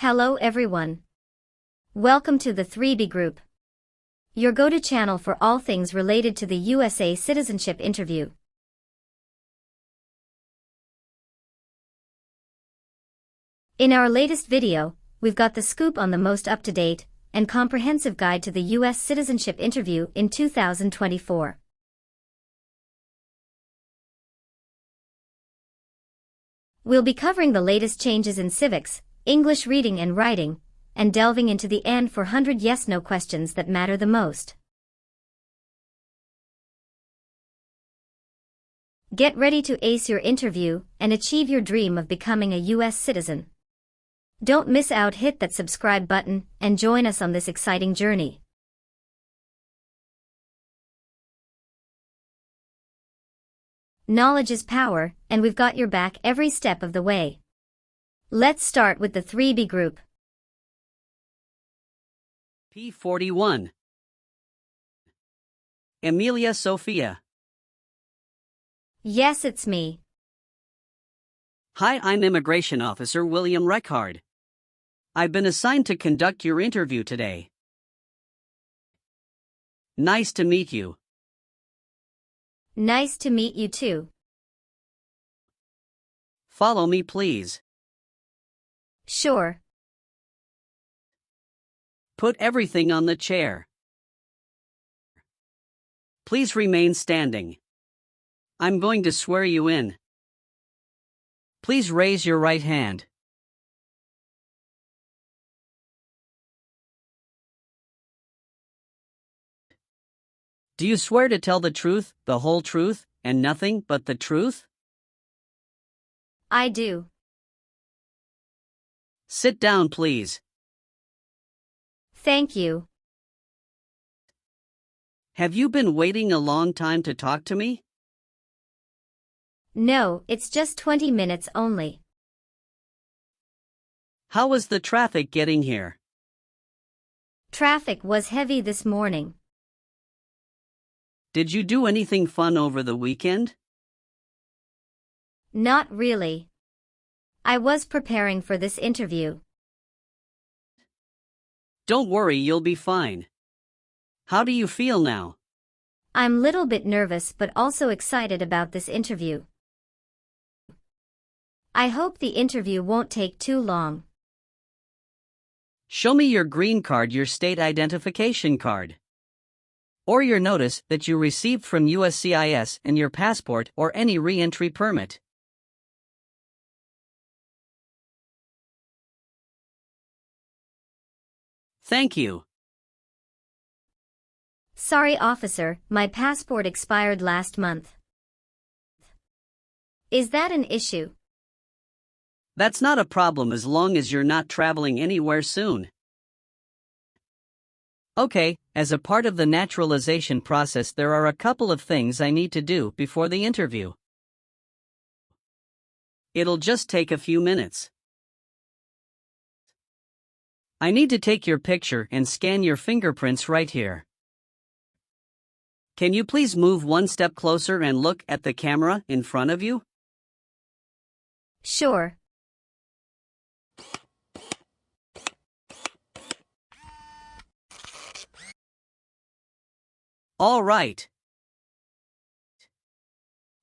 Hello everyone. Welcome to the 3B Group, your go-to channel for all things related to the USA citizenship interview. In our latest video, we've got the scoop on the most up-to-date and comprehensive guide to the U.S. citizenship interview in 2024. We'll be covering the latest changes in civics, English reading and writing, and delving into the N-400 yes-no questions that matter the most. Get ready to ace your interview and achieve your dream of becoming a U.S. citizen. Don't miss out, hit that subscribe button and join us on this exciting journey. Knowledge is power, and we've got your back every step of the way. Let's start with the 3B Group. P41. Emilia Sophia. Yes, it's me. Hi, I'm Immigration Officer William Reckard. I've been assigned to conduct your interview today. Nice to meet you. Nice to meet you too. Follow me, please. Sure. Put everything on the chair. Please remain standing. I'm going to swear you in. Please raise your right hand. Do you swear to tell the truth, the whole truth, and nothing but the truth? I do. Sit down, please. Thank you. Have you been waiting a long time to talk to me? No, it's just 20 minutes only. How was the traffic getting here? Traffic was heavy this morning. Did you do anything fun over the weekend? Not really. I was preparing for this interview. Don't worry, you'll be fine. How do you feel now? I'm a little bit nervous but also excited about this interview. I hope the interview won't take too long. Show me your green card, your state identification card, or your notice that you received from USCIS, and your passport or any re-entry permit. Thank you. Sorry, officer, my passport expired last month. Is that an issue? That's not a problem as long as you're not traveling anywhere soon. Okay, as a part of the naturalization process, there are a couple of things I need to do before the interview. It'll just take a few minutes. I need to take your picture and scan your fingerprints right here. Can you please move one step closer and look at the camera in front of you? Sure. All right.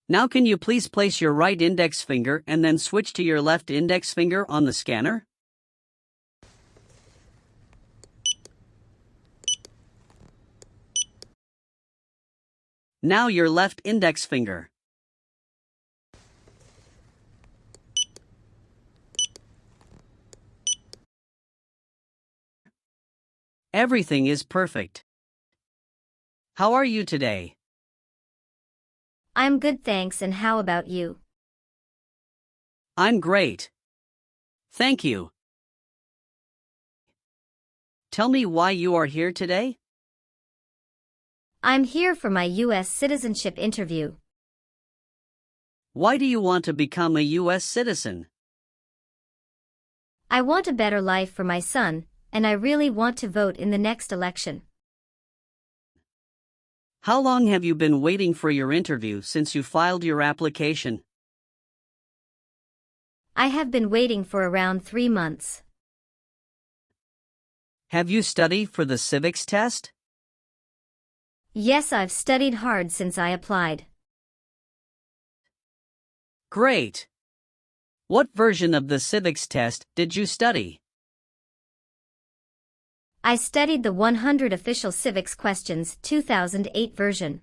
Now can you please place your right index finger and then switch to your left index finger on the scanner? Now your left index finger. Everything is perfect. How are you today? I'm good, thanks, and how about you? I'm great. Thank you. Tell me why you are here today? I'm here for my U.S. citizenship interview. Why do you want to become a U.S. citizen? I want a better life for my son, and I really want to vote in the next election. How long have you been waiting for your interview since you filed your application? I have been waiting for around 3 months. Have you studied for the civics test? Yes, I've studied hard since I applied. Great! What version of the civics test did you study? I studied the 100 Official Civics Questions 2008 version.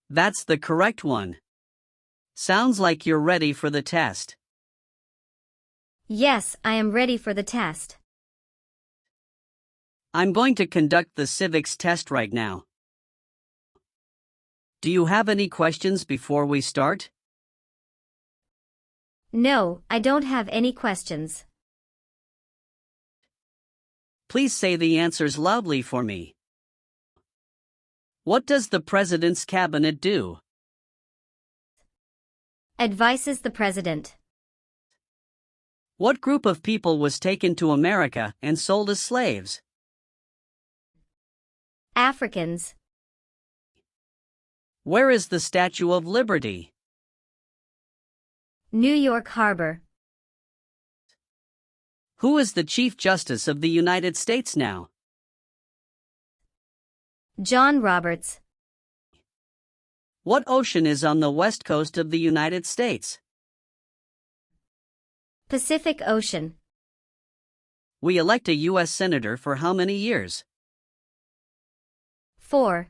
That's the correct one. Sounds like you're ready for the test. Yes, I am ready for the test. I'm going to conduct the civics test right now. Do you have any questions before we start? No, I don't have any questions. Please say the answers loudly for me. What does the President's Cabinet do? Advises the President. What group of people was taken to America and sold as slaves? Africans. Where is the Statue of Liberty? New York Harbor. Who is the Chief Justice of the United States now? John Roberts. What ocean is on the west coast of the United States? Pacific Ocean. We elect a U.S. Senator for how many years? 4.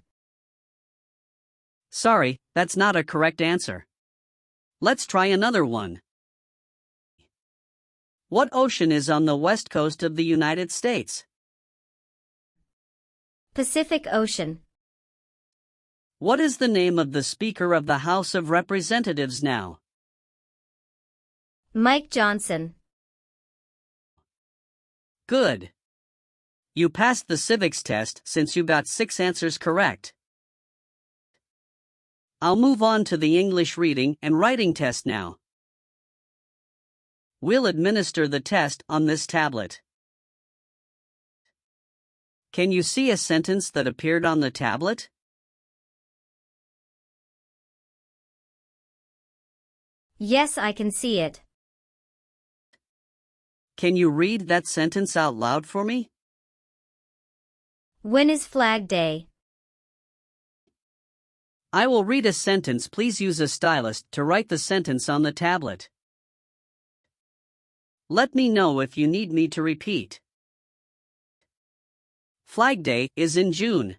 Sorry, that's not a correct answer. Let's try another one. What ocean is on the west coast of the United States? Pacific Ocean. What is the name of the Speaker of the House of Representatives now? Mike Johnson. Good. You passed the civics test since you got 6 answers correct. I'll move on to the English reading and writing test now. We'll administer the test on this tablet. Can you see a sentence that appeared on the tablet? Yes, I can see it. Can you read that sentence out loud for me? When is Flag Day? I will read a sentence. Please use a stylus to write the sentence on the tablet. Let me know if you need me to repeat. Flag Day is in June.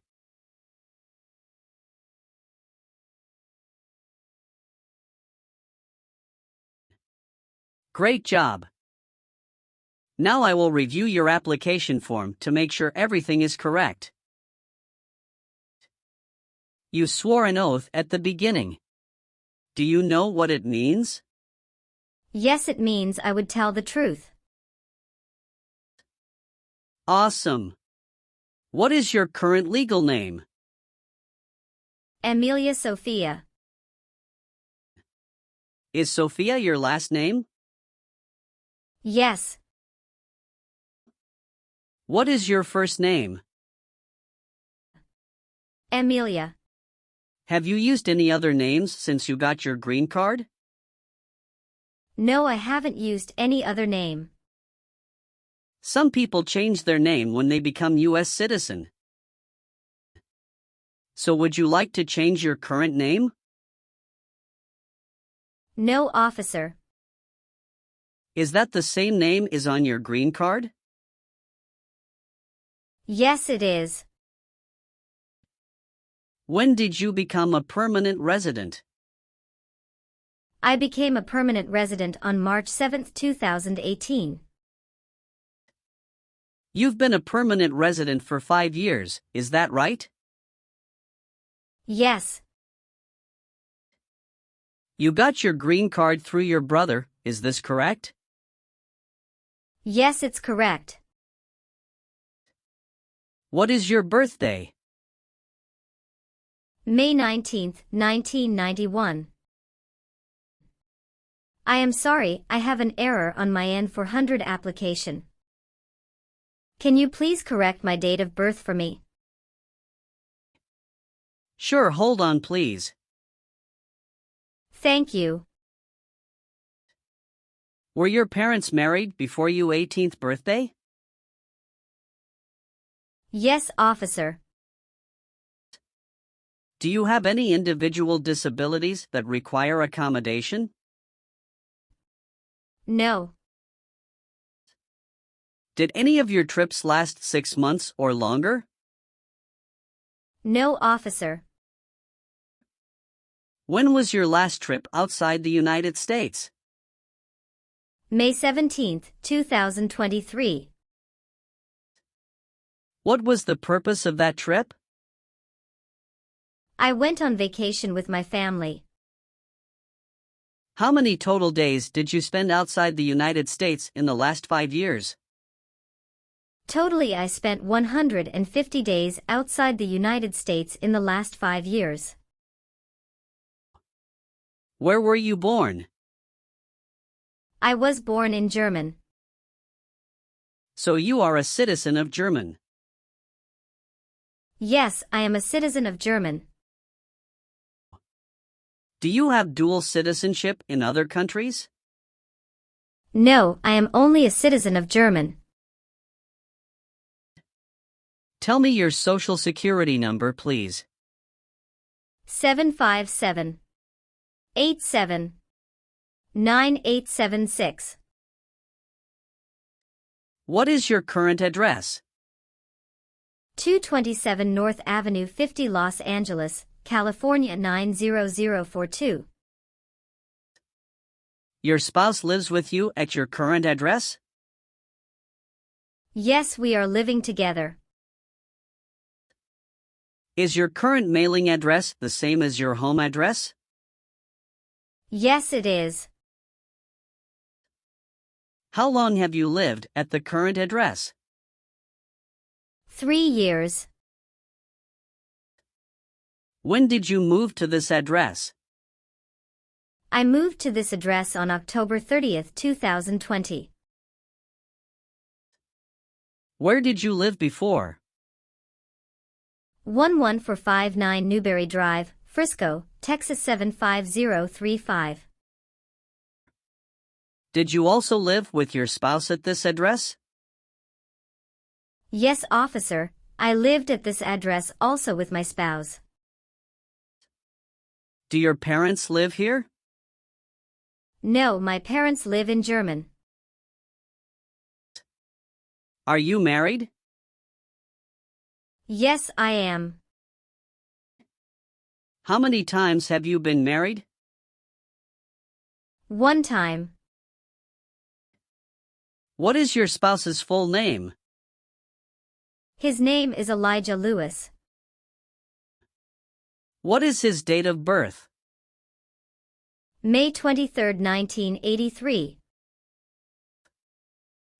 Great job. Now I will review your application form to make sure everything is correct. You swore an oath at the beginning. Do you know what it means? Yes, it means I would tell the truth. Awesome. What is your current legal name? Amelia Sophia. Is Sophia your last name? Yes. What is your first name? Amelia. Have you used any other names since you got your green card? No, I haven't used any other name. Some people change their name when they become U.S. citizen. So would you like to change your current name? No, officer. Is that the same name as on your green card? Yes, it is. When did you become a permanent resident? I became a permanent resident on March 7, 2018. You've been a permanent resident for 5 years, is that right? Yes. You got your green card through your brother, is this correct? Yes, it's correct. What is your birthday? May 19, 1991. I am sorry, I have an error on my N-400 application. Can you please correct my date of birth for me? Sure, hold on please. Thank you. Were your parents married before your 18th birthday? Yes, officer. Do you have any individual disabilities that require accommodation? No. Did any of your trips last 6 months or longer? No, officer. When was your last trip outside the United States? May 17, 2023. What was the purpose of that trip? I went on vacation with my family. How many total days did you spend outside the United States in the last 5 years? Totally, I spent 150 days outside the United States in the last 5 years. Where were you born? I was born in Germany. So you are a citizen of Germany. Yes, I am a citizen of Germany. Do you have dual citizenship in other countries? No, I am only a citizen of Germany. Tell me your social security number, please. 757 87 9876. What is your current address? 227 North Avenue 50, Los Angeles, California 90042. Your spouse lives with you at your current address? Yes, we are living together. Is your current mailing address the same as your home address? Yes, it is. How long have you lived at the current address? 3 years. When did you move to this address? I moved to this address on October 30, 2020. Where did you live before? 11459 Newberry Drive, Frisco, Texas 75035. Did you also live with your spouse at this address? Yes, officer, I lived at this address also with my spouse. Do your parents live here? No, my parents live in Germany. Are you married? Yes, I am. How many times have you been married? 1 time. What is your spouse's full name? His name is Elijah Lewis. What is his date of birth? May 23, 1983.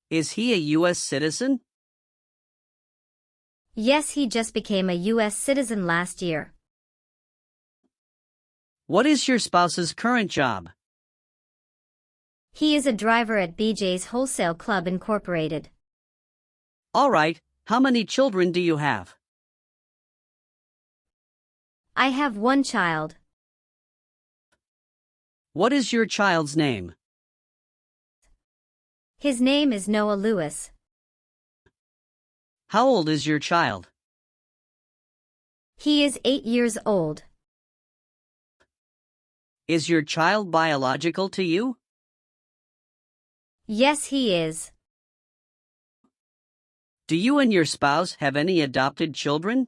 Is he a U.S. citizen? Yes, he just became a U.S. citizen last year. What is your spouse's current job? He is a driver at BJ's Wholesale Club Incorporated. All right, how many children do you have? I have 1 child. What is your child's name? His name is Noah Lewis. How old is your child? He is 8 years old. Is your child biological to you? Yes, he is. Do you and your spouse have any adopted children?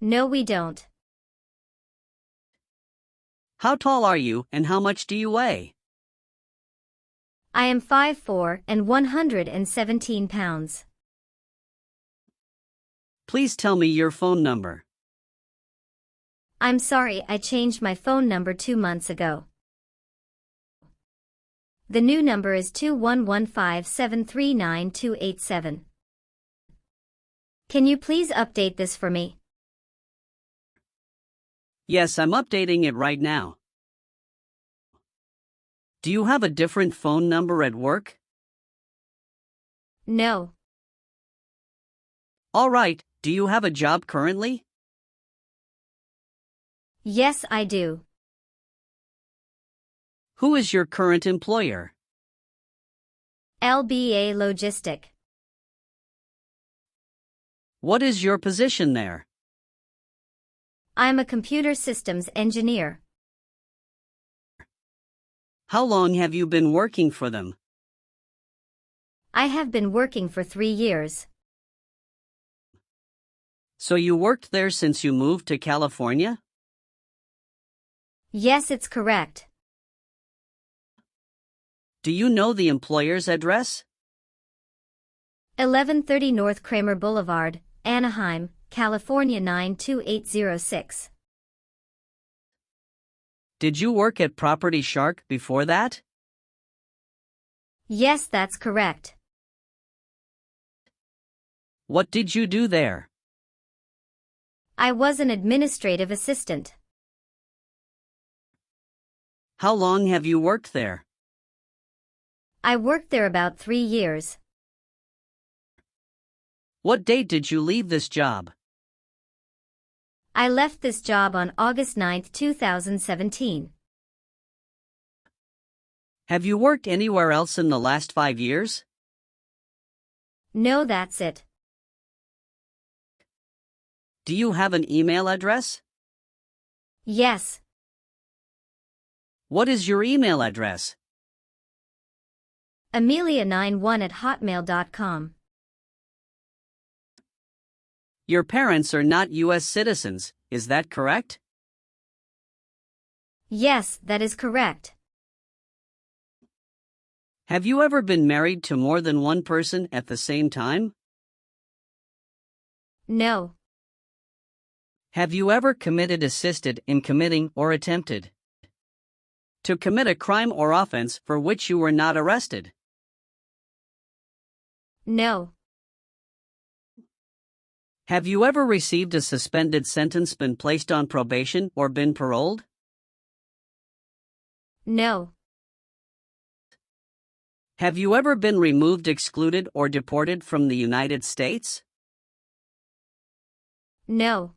No, we don't. How tall are you and how much do you weigh? I am 5'4" and 117 pounds. Please tell me your phone number. I'm sorry, I changed my phone number 2 months ago. The new number is 2115739287. Can you please update this for me? Yes, I'm updating it right now. Do you have a different phone number at work? No. All right, do you have a job currently? Yes, I do. Who is your current employer? LBA Logistic. What is your position there? I'm a computer systems engineer. How long have you been working for them? I have been working for 3 years. So you worked there since you moved to California? Yes, it's correct. Do you know the employer's address? 1130 North Kramer Boulevard, Anaheim, California 92806. Did you work at Property Shark before that? Yes, that's correct. What did you do there? I was an administrative assistant. How long have you worked there? I worked there about 3 years. What date did you leave this job? I left this job on August 9, 2017. Have you worked anywhere else in the last 5 years? No, that's it. Do you have an email address? Yes. What is your email address? Amelia91@hotmail.com. Your parents are not U.S. citizens, is that correct? Yes, that is correct. Have you ever been married to more than one person at the same time? No. Have you ever committed, assisted in committing, or attempted to commit a crime or offense for which you were not arrested? No. Have you ever received a suspended sentence, been placed on probation, or been paroled? No. Have you ever been removed, excluded, or deported from the United States? No.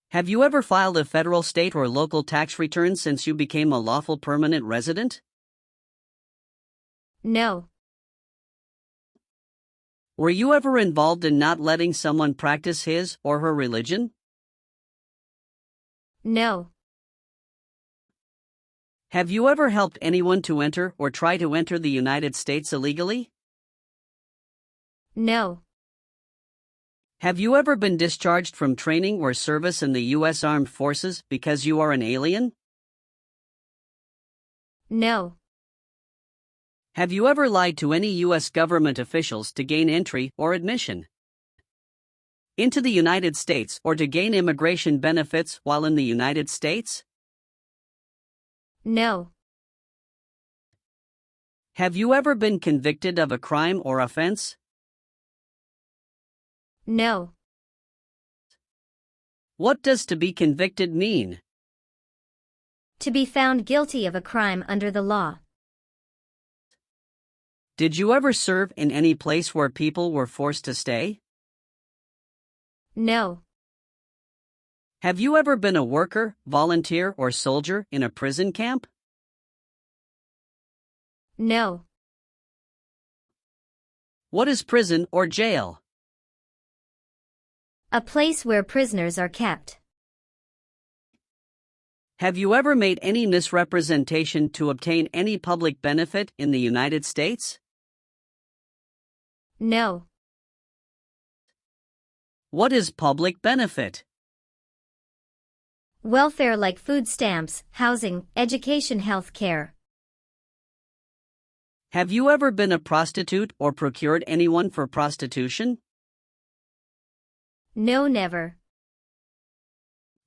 Have you ever filed a federal, state, or local tax return since you became a lawful permanent resident? No. Were you ever involved in not letting someone practice his or her religion? No. Have you ever helped anyone to enter or try to enter the United States illegally? No. Have you ever been discharged from training or service in the U.S. Armed Forces because you are an alien? No. Have you ever lied to any U.S. government officials to gain entry or admission into the United States or to gain immigration benefits while in the United States? No. Have you ever been convicted of a crime or offense? No. What does to be convicted mean? To be found guilty of a crime under the law. Did you ever serve in any place where people were forced to stay? No. Have you ever been a worker, volunteer, or soldier in a prison camp? No. What is prison or jail? A place where prisoners are kept. Have you ever made any misrepresentation to obtain any public benefit in the United States? No. What is public benefit? Welfare like food stamps, housing, education, health care. Have you ever been a prostitute or procured anyone for prostitution? No, never.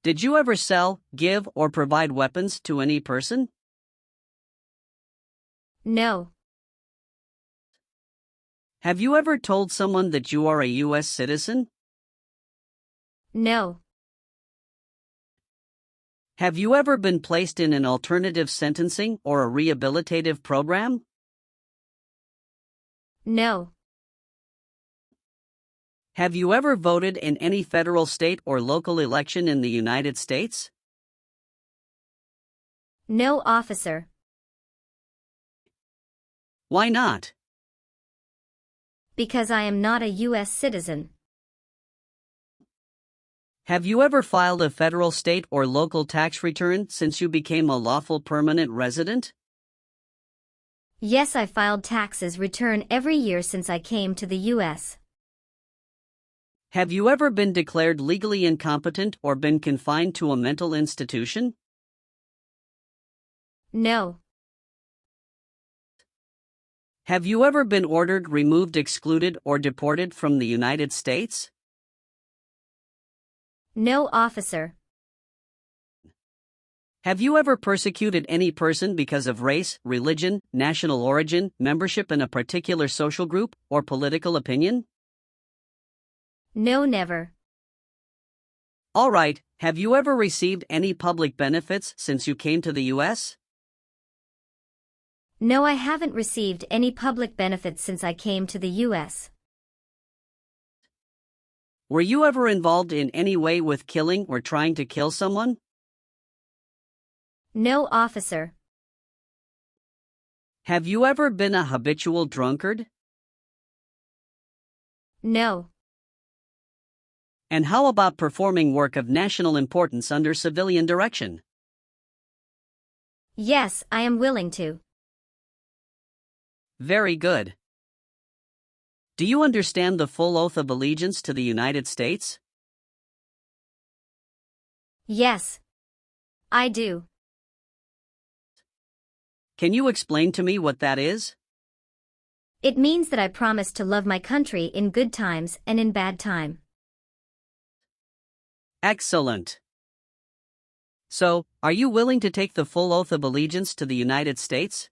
Did you ever sell, give, or provide weapons to any person? No. Have you ever told someone that you are a U.S. citizen? No. Have you ever been placed in an alternative sentencing or a rehabilitative program? No. Have you ever voted in any federal, state, or local election in the United States? No, officer. Why not? Because I am not a U.S. citizen. Have you ever filed a federal, state, or local tax return since you became a lawful permanent resident? Yes, I filed taxes return every year since I came to the U.S. Have you ever been declared legally incompetent or been confined to a mental institution? No. Have you ever been ordered, removed, excluded, or deported from the United States? No, officer. Have you ever persecuted any person because of race, religion, national origin, membership in a particular social group, or political opinion? No, never. All right, have you ever received any public benefits since you came to the U.S.? No, I haven't received any public benefits since I came to the U.S. Were you ever involved in any way with killing or trying to kill someone? No, officer. Have you ever been a habitual drunkard? No. And how about performing work of national importance under civilian direction? Yes, I am willing to. Very good. Do you understand the full oath of allegiance to the United States? Yes. I do. Can you explain to me what that is? It means that I promise to love my country in good times and in bad time. Excellent. So, are you willing to take the full oath of allegiance to the United States?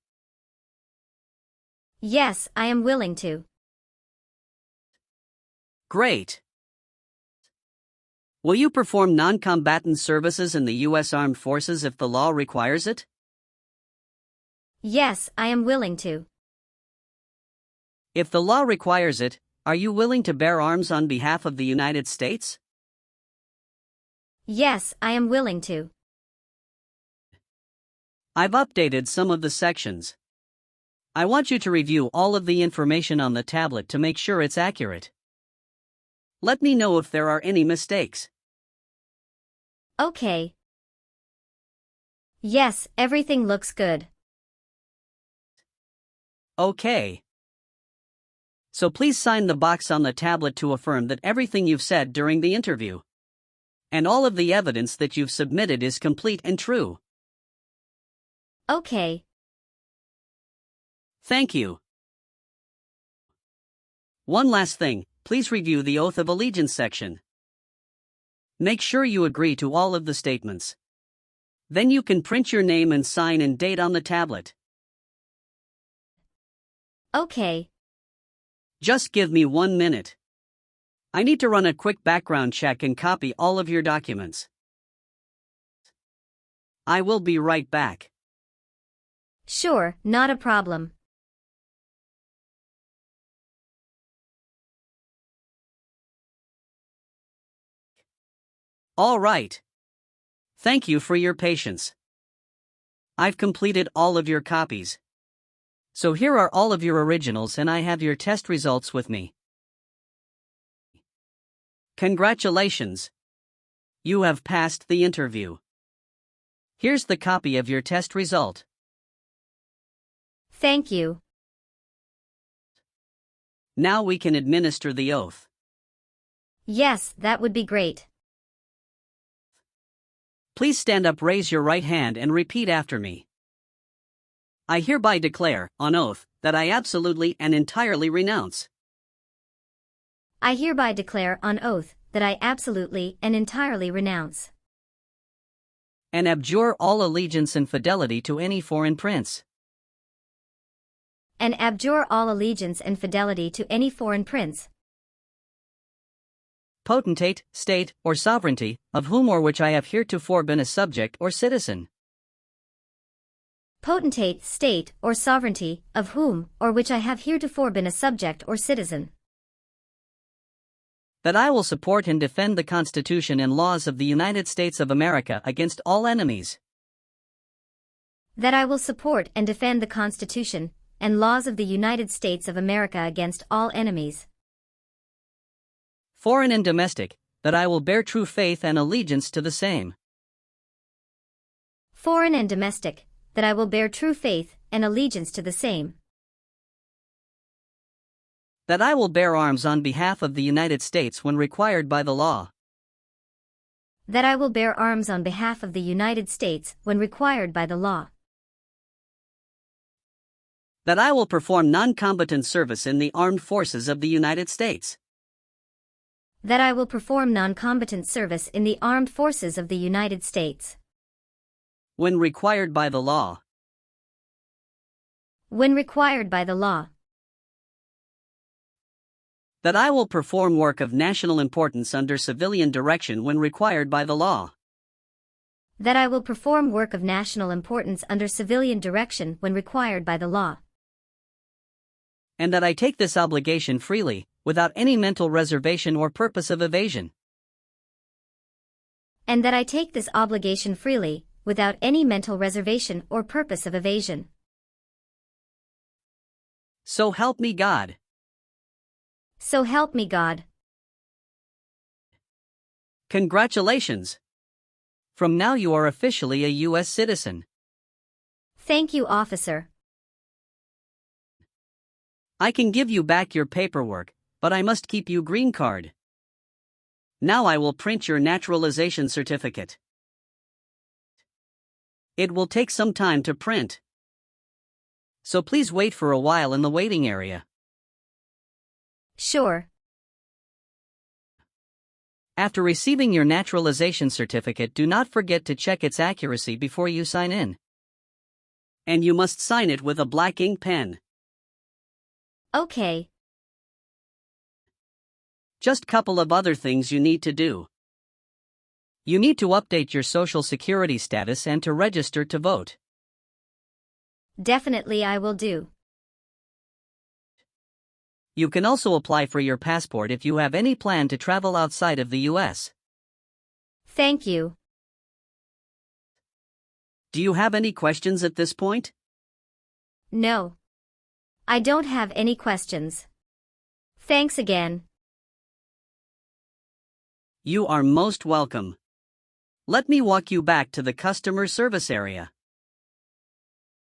Yes, I am willing to. Great. Will you perform non-combatant services in the U.S. Armed Forces if the law requires it? Yes, I am willing to. If the law requires it, are you willing to bear arms on behalf of the United States? Yes, I am willing to. I've updated some of the sections. I want you to review all of the information on the tablet to make sure it's accurate. Let me know if there are any mistakes. Okay. Yes, everything looks good. Okay. So please sign the box on the tablet to affirm that everything you've said during the interview and all of the evidence that you've submitted is complete and true. Okay. Thank you. One last thing, please review the Oath of Allegiance section. Make sure you agree to all of the statements. Then you can print your name and sign and date on the tablet. Okay. Just give me 1 minute. I need to run a quick background check and copy all of your documents. I will be right back. Sure, not a problem. All right. Thank you for your patience. I've completed all of your copies. So here are all of your originals and I have your test results with me. Congratulations! You have passed the interview. Here's the copy of your test result. Thank you. Now we can administer the oath. Yes, that would be great. Please stand up, raise your right hand and repeat after me. I hereby declare, on oath, that I absolutely and entirely renounce. I hereby declare on oath that I absolutely and entirely renounce and abjure all allegiance and fidelity to any foreign prince, and abjure all allegiance and fidelity to any foreign prince, potentate, state, or sovereignty, of whom or which I have heretofore been a subject or citizen. Potentate, state, or sovereignty, of whom or which I have heretofore been a subject or citizen. That I will support and defend the Constitution and laws of the United States of America against all enemies. That I will support and defend the Constitution and laws of the United States of America against all enemies. Foreign and domestic, that I will bear true faith and allegiance to the same. Foreign and domestic, that I will bear true faith and allegiance to the same. That I will bear arms on behalf of the United States when required by the law. That I will bear arms on behalf of the United States when required by the law. That I will perform non-combatant service in the armed forces of the United States. That I will perform non-combatant service in the armed forces of the United States. When required by the law. When required by the law. That I will perform work of national importance under civilian direction when required by the law. That I will perform work of national importance under civilian direction when required by the law. And that I take this obligation freely, without any mental reservation or purpose of evasion. And that I take this obligation freely, without any mental reservation or purpose of evasion. So help me God. So help me God. Congratulations! From now you are officially a U.S. citizen. Thank you, officer. I can give you back your paperwork, but I must keep you green card. Now I will print your naturalization certificate. It will take some time to print. So please wait for a while in the waiting area. Sure. After receiving your naturalization certificate, do not forget to check its accuracy before you sign in. And you must sign it with a black ink pen. Okay. Just couple of other things you need to do. You need to update your Social Security status and to register to vote. Definitely I will do. You can also apply for your passport if you have any plan to travel outside of the U.S. Thank you. Do you have any questions at this point? No. I don't have any questions. Thanks again. You are most welcome. Let me walk you back to the customer service area.